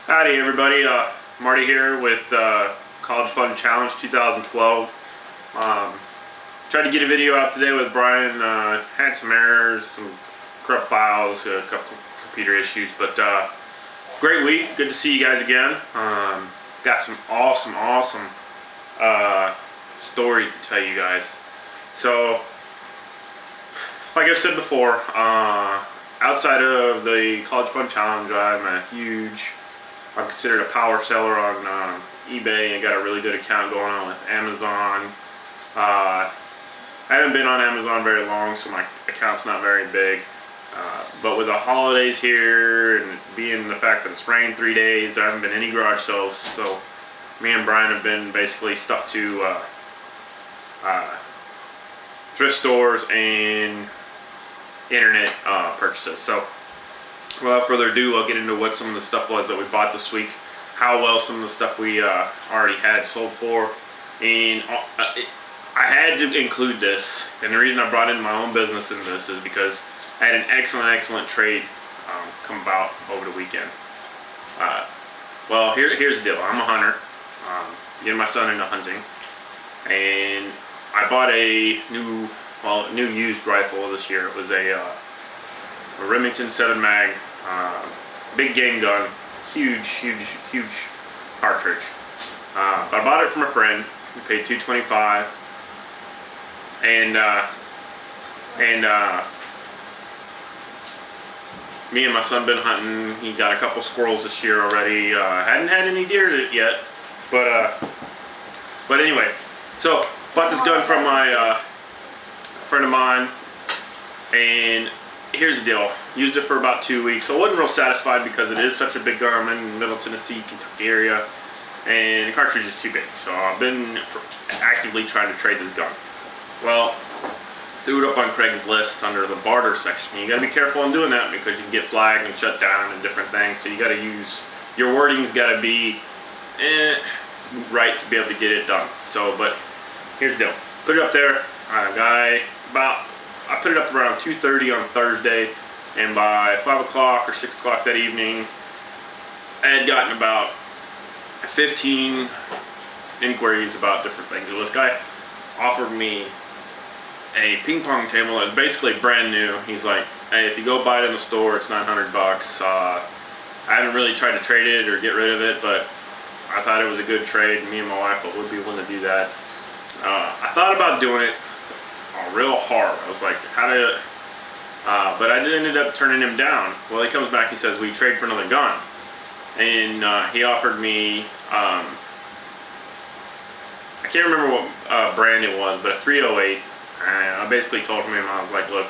Howdy everybody, Marty here with College Fund Challenge 2012. Tried to get a video out today with Brian. Had some errors, some corrupt files, a couple computer issues, but great week. Good to see you guys again. Got some awesome stories to tell you guys. So, like I've said before, outside of the College Fund Challenge, I'm considered a power seller on eBay and got a really good account going on with Amazon. I haven't been on Amazon very long, so my account's not very big. But with the holidays here and being the fact that it's rained 3 days, there haven't been any garage sales. So me and Brian have been basically stuck to thrift stores and internet purchases. So without further ado, I'll get into what some of the stuff was that we bought this week, how well some of the stuff we already had sold for, and I had to include this. And the reason I brought in my own business in this is because I had an excellent trade come about over the weekend. Well, here's the deal. I'm a hunter, getting my son into hunting, and I bought a new used rifle this year. It was a Remington 7 mag, big game gun, huge cartridge. But I bought it from a friend. We paid $225, and me and my son been hunting. He got a couple squirrels this year already. Hadn't had any deer yet, but anyway. So bought this gun from my friend of mine, and here's the deal. Used it for about 2 weeks. I wasn't real satisfied because it is such a big gun. I'm in Middle Tennessee, Kentucky area, and the cartridge is too big. So I've been actively trying to trade this gun. Well, threw it up on Craigslist under the barter section. You got to be careful in doing that because you can get flagged and shut down and different things. So you got to use your wording's got to be right to be able to get it done. So, but here's the deal. Put it up there. I put it up around 2:30 on Thursday, and by 5 o'clock or 6 o'clock that evening, I had gotten about 15 inquiries about different things. This guy offered me a ping pong table that's basically brand new. He's like, hey, if you go buy it in the store, it's $900. I haven't really tried to trade it or get rid of it, but I thought it was a good trade. Me and my wife would be willing to do that. I thought about doing it real hard. I was like, but I ended up turning him down. Well, he comes back, he says, will you trade for another gun? And he offered me, I can't remember what brand it was, but a 308. And I basically told him, I was like, look,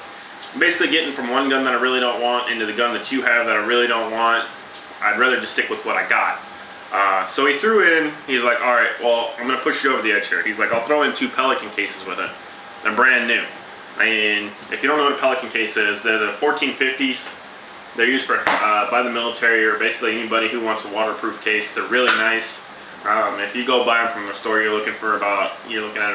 I'm basically getting from one gun that I really don't want into the gun that you have that I really don't want. I'd rather just stick with what I got. So he threw in, he's like, all right, well, I'm going to push you over the edge here. He's like, I'll throw in 2 Pelican cases with it. They're brand new. And if you don't know what a Pelican case is, they're the 1450s. They're used for by the military or basically anybody who wants a waterproof case. They're really nice. If you go buy them from the store, you're looking at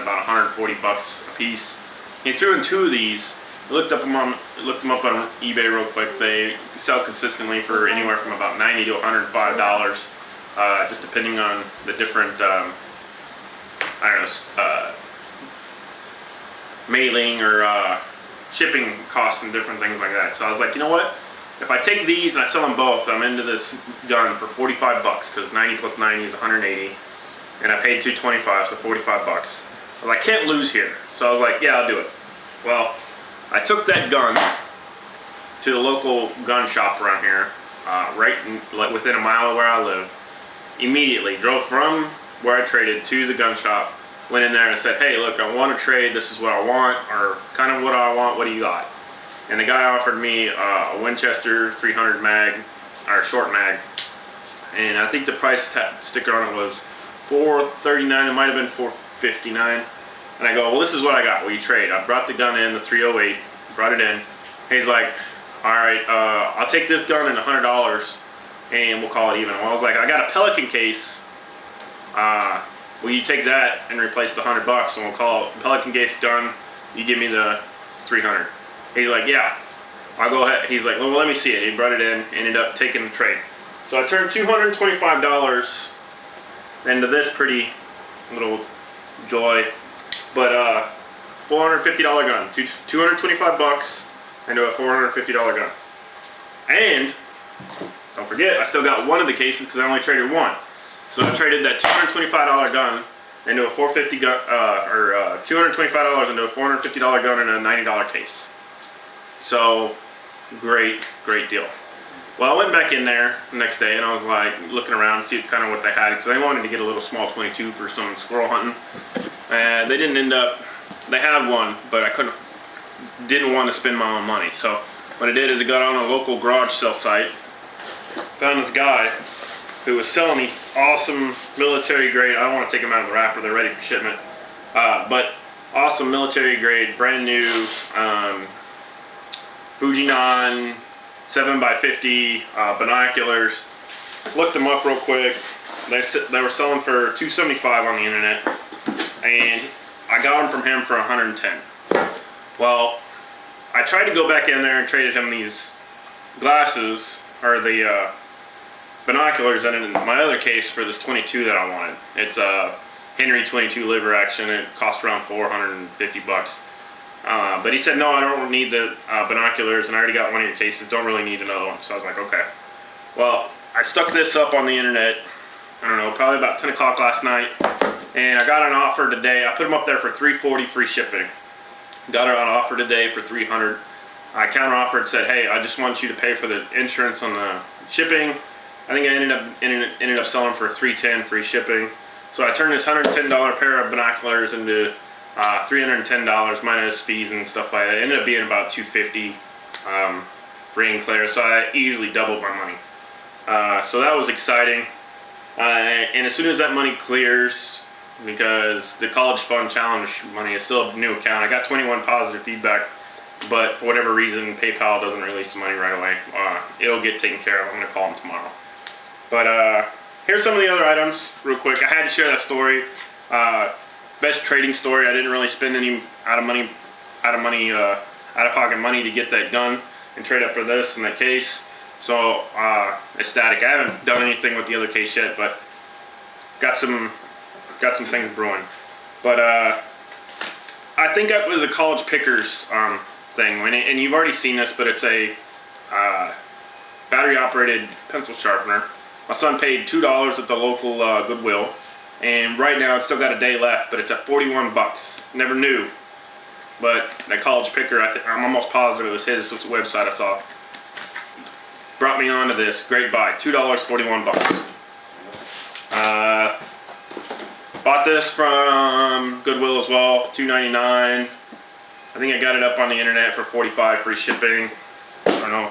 about 140 bucks a piece. He threw in 2 of these. I looked them up on eBay real quick. They sell consistently for anywhere from about $90 to $105, just depending on the different mailing or shipping costs and different things like that. So I was like, you know what? If I take these and I sell them both, I'm into this gun for 45 bucks because 90 plus 90 is 180, and I paid $225, so 45 bucks. I was like, can't lose here. So I was like, yeah, I'll do it. Well, I took that gun to the local gun shop around here, within a mile of where I live. Immediately drove from where I traded to the gun shop. Went in there and said, hey, look, I want to trade. This is what I want, or kind of what I want. What do you got? And the guy offered me a Winchester 300 mag, or short mag, and I think the price sticker on it was $439. It might have been $459. And I go, well, this is what I got. Will you trade? I brought the gun in, the 308, brought it in. He's like, all right, I'll take this gun and $100, and we'll call it even. Well, I was like, I got a Pelican case. Will you take that and replace the $100 and we'll call it Pelican case done. You give me the 300. He's like, yeah, I'll go ahead. He's like, well, let me see it. He brought it in, ended up taking the trade. So I turned $225 into this pretty little joy, but $450 gun, 225 bucks into a $450 gun. And don't forget, I still got one of the cases because I only traded one. So I traded that $225 gun into a $450 gun, or $225 into a $450 gun and a $90 case. So great deal. Well, I went back in there the next day and I was like looking around to see kind of what they had, because they wanted to get a little small 22 for some squirrel hunting. And they didn't end up, they had one, but I didn't want to spend my own money. So what I did is I got on a local garage sale site, found this guy who was selling these awesome military grade, I don't want to take them out of the wrapper, they're ready for shipment, but awesome military grade, brand new Fujinon 7x50 binoculars. Looked them up real quick. They were selling for $275 on the internet, and I got them from him for $110. Well, I tried to go back in there and traded him these glasses, or the binoculars, and in my other case for this 22 that I wanted. It's a Henry 22 liver action. It cost around 450 bucks. But he said, no, I don't need the binoculars, and I already got one of your cases, don't really need another one. So I was like, okay. Well, I stuck this up on the internet, I don't know, probably about 10 o'clock last night, and I got an offer today. I put them up there for $340 free shipping. Got it on offer today for $300. I counter offered, said, hey, I just want you to pay for the insurance on the shipping. I think I ended up selling for $310 free shipping. So I turned this $110 pair of binoculars into $310 minus fees and stuff like that. It ended up being about $250 free and clear. So I easily doubled my money. So that was exciting. And as soon as that money clears, because the College Fund Challenge money is still a new account, I got 21 positive feedback, but for whatever reason, PayPal doesn't release the money right away. It'll get taken care of. I'm going to call them tomorrow. But here's some of the other items real quick. I had to share that story. Best trading story. I didn't really spend any out of pocket money to get that gun and trade up for this and that case. So ecstatic. I haven't done anything with the other case yet, but got some things brewing. But I think that was a College Pickers thing, and you've already seen this, but it's a battery operated pencil sharpener. My son paid $2 at the local Goodwill, and right now it's still got a day left, but it's at 41 bucks. Never knew, but that College Picker, I'm almost positive it was his. It's a website I saw. Brought me onto this. Great buy. $2, 41 bucks. Bought this from Goodwill as well, $2.99. I think I got it up on the internet for $45 free shipping. I don't know.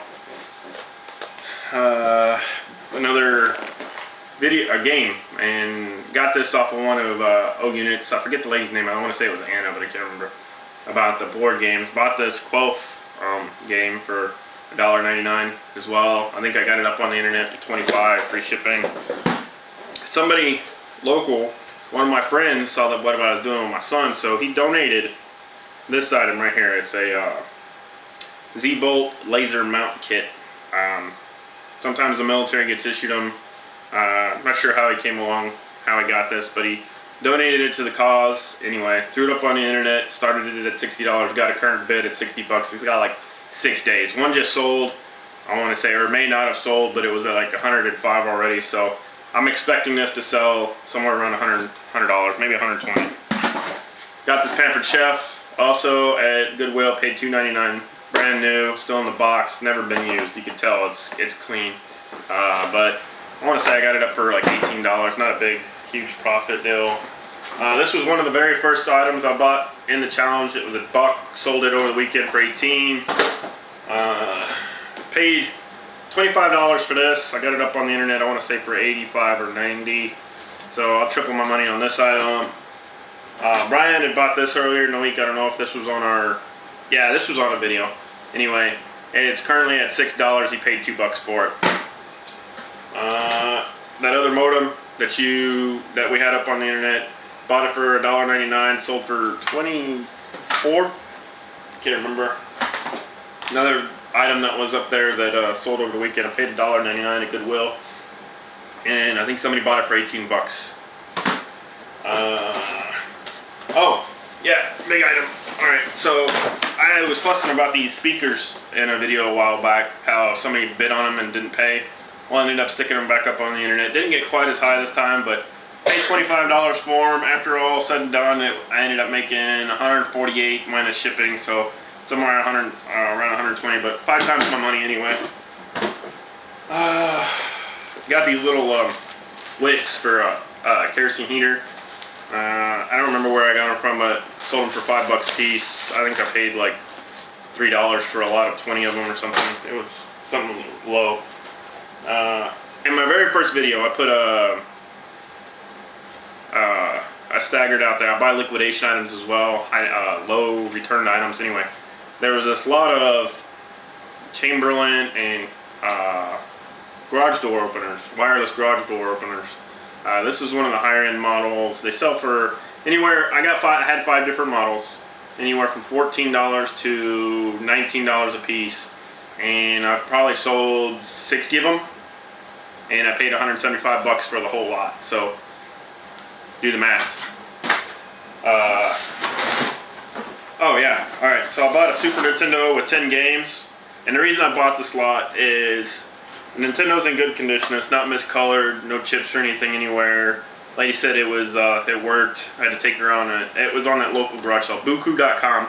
Another game, and got this off of one of O Units. I forget the lady's name. I want to say it was Anna, but I can't remember. About the board games. Bought this Quelf game for $1.99 as well. I think I got it up on the internet for $25 free shipping. Somebody local, one of my friends, saw that what I was doing with my son, so he donated this item right here. It's a Z-Bolt laser mount kit. Sometimes the military gets issued them. I'm not sure how he came along, how he got this, but he donated it to the cause. Anyway, threw it up on the internet, started it at $60, got a current bid at 60 bucks. He's got like 6 days. One just sold, I want to say, or may not have sold, but it was at like 105 already. So I'm expecting this to sell somewhere around $100, maybe 120. Got this Pampered Chef also at Goodwill, paid $2.99, brand new, still in the box, never been used. You can tell it's clean. But I want to say I got it up for like $18, not a big, huge profit deal. This was one of the very first items I bought in the challenge. It was $1, sold it over the weekend for $18. Paid $25 for this. I got it up on the internet, I want to say for $85 or $90. So I'll triple my money on this item. Brian had bought this earlier in the week. I don't know if this was on our... Yeah, this was on a video. Anyway, it's currently at $6. He paid $2 for it. That other modem that we had up on the internet, bought it for $1.99, sold for $24. Can't remember. Another item that was up there that sold over the weekend, I paid $1.99 at Goodwill. and I think somebody bought it for 18 bucks. Oh, yeah, big item. Alright, so I was fussing about these speakers in a video a while back, how somebody bid on them and didn't pay. Well, I ended up sticking them back up on the internet. Didn't get quite as high this time, but paid $25 for them. After all said and done, I ended up making $148 minus shipping, so somewhere around 120, but 5 times my money anyway. Got these little wicks for a kerosene heater. I don't remember where I got them from, but sold them for $5 a piece. I think I paid like $3 for a lot of 20 of them or something. It was something low. In my very first video, I put I staggered out there. I buy liquidation items as well, low returned items. Anyway, there was this lot of Chamberlain and garage door openers, wireless garage door openers. This is one of the higher end models. They sell for anywhere. I had 5 different models, anywhere from $14 to $19 a piece, and I probably sold 60 of them, and I paid 175 bucks for the whole lot. So do the math. Oh yeah, alright, so I bought a Super Nintendo with 10 games, and the reason I bought this lot is Nintendo's in good condition. It's not miscolored, no chips or anything anywhere. Lady said it was, it worked. I had to take her on it. It was on that local garage sale, Buku.com.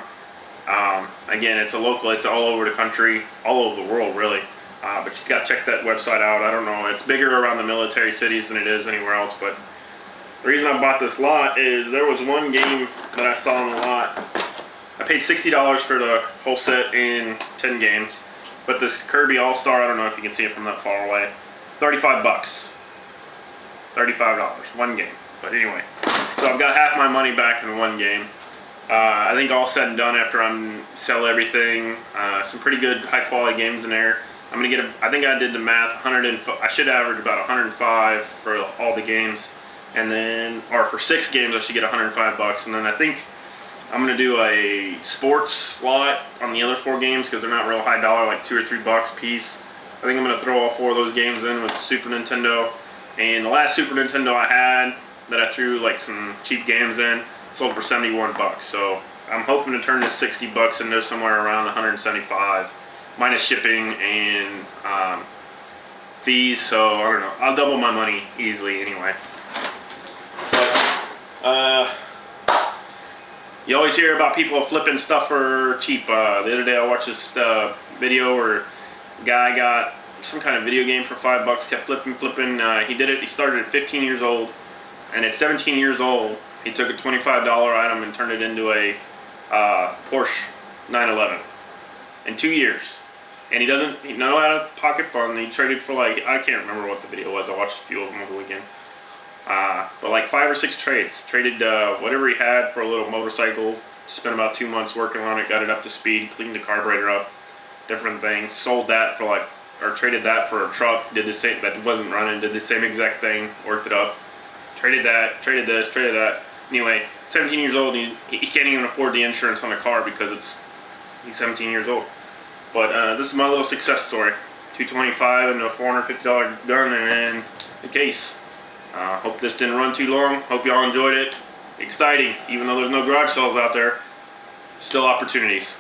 Again, it's a local, it's all over the country, all over the world really. But you gotta check that website out. I don't know, it's bigger around the military cities than it is anywhere else, but the reason I bought this lot is there was one game that I saw in the lot. I paid $60 for the whole set in 10 games. But this Kirby All-Star, I don't know if you can see it from that far away, 35 bucks. $35, one game. But anyway, so I've got half my money back in one game. I think all said and done, after I sell everything, some pretty good high quality games in there. I'm gonna get I think I did the math, I should average about 105 for all the games. And then, or for 6 games I should get 105 bucks. And then I think I'm going to do a sports slot on the other 4 games because they're not real high dollar, like $2 or $3 a piece. I think I'm going to throw all 4 of those games in with the Super Nintendo. And the last Super Nintendo I had that I threw like some cheap games in sold for 71 bucks. So I'm hoping to turn this 60 bucks into somewhere around 175 minus shipping and fees. So I don't know. I'll double my money easily anyway. But, you always hear about people flipping stuff for cheap. The other day I watched this video where a guy got some kind of video game for $5, kept flipping. He did it, he started at 15 years old, and at 17 years old, he took a $25 item and turned it into a Porsche 911 in 2 years. And he not out of pocket fund. He traded for like, I can't remember what the video was. I watched a few of them over the weekend. But like 5 or 6 trades. Traded whatever he had for a little motorcycle. Spent about 2 months working on it, got it up to speed, cleaned the carburetor up, different things. Sold that for like, or traded that for a truck. Did the same, that wasn't running. Did the same exact thing. Worked it up. Traded that. Traded this. Traded that. Anyway, 17 years old. He can't even afford the insurance on the car because he's 17 years old. But this is my little success story. $225 and a $450 gun and a case. Hope this didn't run too long. Hope y'all enjoyed it. Exciting. Even though there's no garage sales out there, still opportunities.